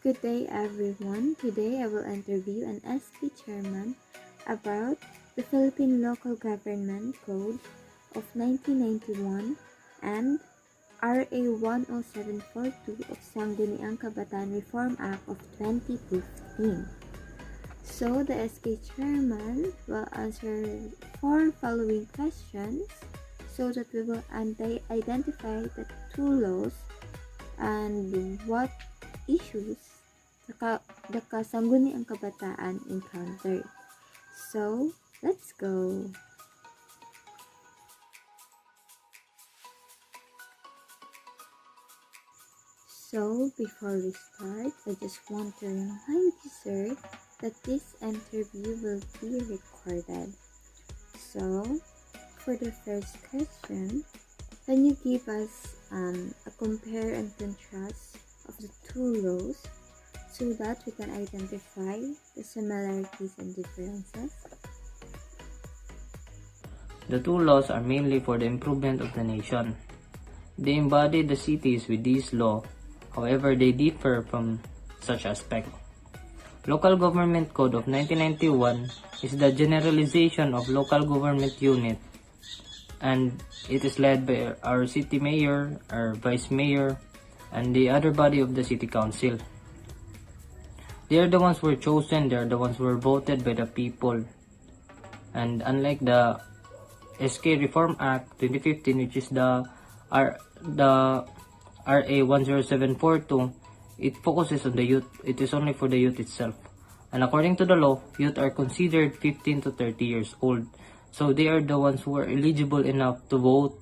Good day everyone. Today I will interview an SK chairman about the Philippine Local Government Code of 1991 and RA 10742 of Sangguniang Kabataan Reform Act of 2015. So the SK chairman will answer 4 following questions so that we will identify the 2 laws and what issues the Sangguniang Kabataan encountered. So, let's go! So, before we start, I just want to remind you, sir, that this interview will be recorded. So, for the first question, can you give us a compare and contrast of the 2 laws so that we can identify the similarities and differences? The 2 laws are mainly for the improvement of the nation. They embody the cities with this law, however they differ from such aspect. Local Government Code of 1991 is the generalization of local government unit, and it is led by our city mayor, our vice mayor, and the other body of the city council. They are the ones who were chosen, they are the ones who were voted by the people. And unlike the SK Reform Act 2015, which is the RA 10742, it focuses on the youth. It is only for the youth itself. And according to the law, youth are considered 15 to 30 years old. So they are the ones who are eligible enough to vote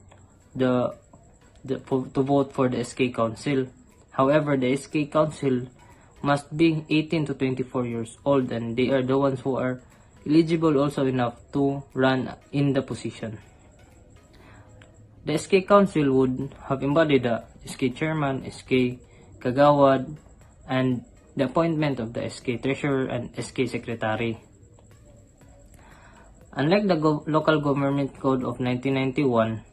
to vote for the SK Council. However, the SK Council must be 18 to 24 years old, and they are the ones who are eligible also enough to run in the position. The SK Council would have embodied the SK Chairman, SK Kagawad, and the appointment of the SK Treasurer and SK Secretary. Unlike the Local Government Code of 1991,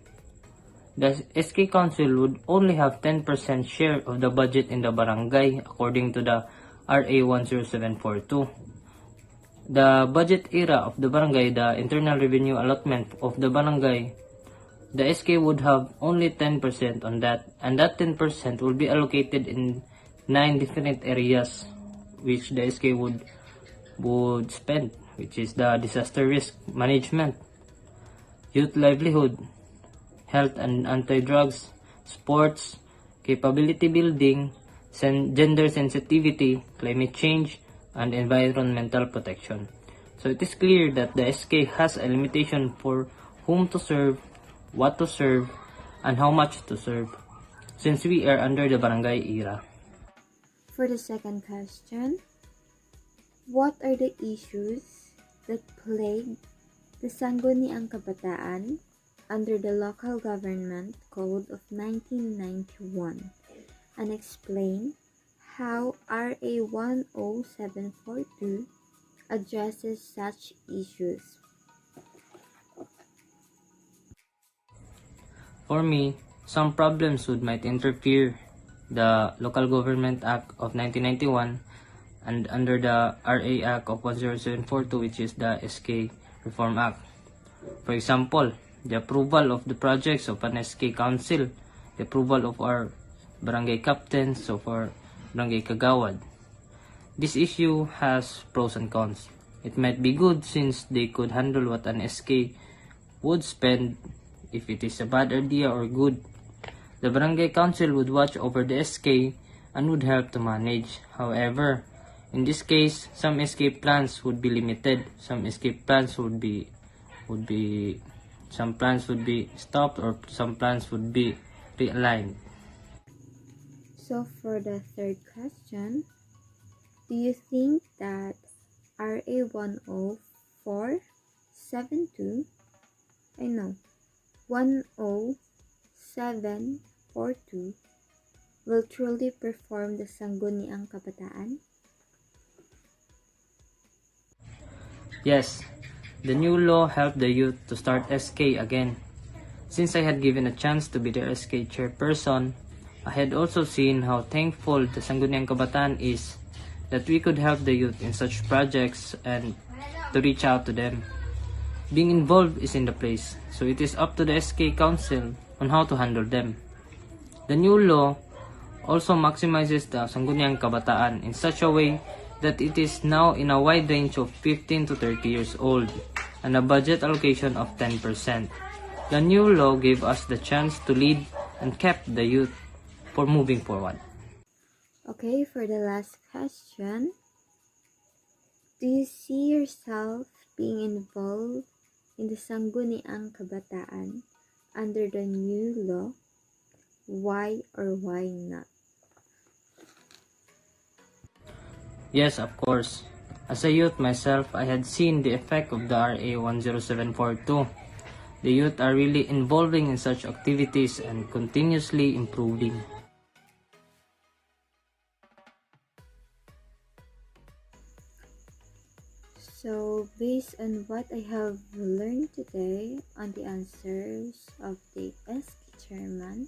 the SK Council would only have 10% share of the budget in the barangay according to the RA 10742. The budget era of the barangay, the internal revenue allotment of the barangay, the SK would have only 10% on that, and that 10% will be allocated in 9 different areas which the SK would spend, which is the disaster risk management, youth livelihood, health and anti-drugs, sports, capability building, gender sensitivity, climate change, and environmental protection. So it is clear that the SK has a limitation for whom to serve, what to serve, and how much to serve, since we are under the barangay era. For the second question, what are the issues that plague the Sangguniang Kabataan under the Local Government Code of 1991, and explain how RA 10742 addresses such issues? For me, some problems might interfere the Local Government Act of 1991 and under the RA Act of 10742, which is the SK Reform Act. For example, the approval of the projects of an SK Council, the approval of our barangay captains, of our barangay kagawad. This issue has pros and cons. It might be good since they could handle what an SK would spend if it is a bad idea or good. The barangay council would watch over the SK and would help to manage. However, in this case, some SK plans would be limited. Some SK plans would be stopped, or some plans would be realigned. So for the third question, do you think that RA 10742 will truly perform the Sangguniang Kabataan? Yes, the new law helped the youth to start SK again. Since I had given a chance to be their SK chairperson, I had also seen how thankful the Sangguniang Kabataan is that we could help the youth in such projects and to reach out to them. Being involved is in the place, so it is up to the SK Council on how to handle them. The new law also maximizes the Sangguniang Kabataan in such a way that it is now in a wide range of 15 to 30 years old and a budget allocation of 10%. The new law gave us the chance to lead and kept the youth for moving forward. Okay, for the last question, do you see yourself being involved in the Sangguniang Kabataan under the new law? Why or why not? Yes, of course. As a youth myself, I had seen the effect of the RA 10742. The youth are really involving in such activities and continuously improving. So, based on what I have learned today on the answers of the SK chairman,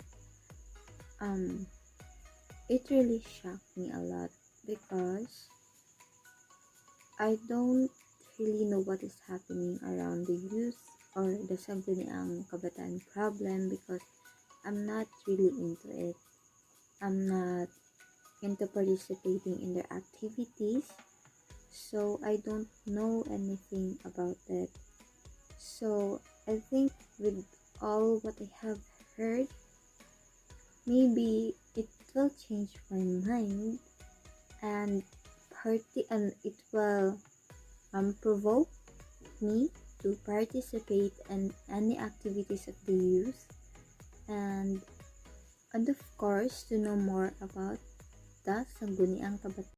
it really shocked me a lot because I don't really know what is happening around the youth or the Sangguniang Kabataan problem because I'm not really into it. I'm not into participating in their activities, so I don't know anything about it. So I think with all what I have heard, maybe it will change my mind and it will provoke me to participate in any activities of the youth and of course to know more about the Sangguniang Kabataan.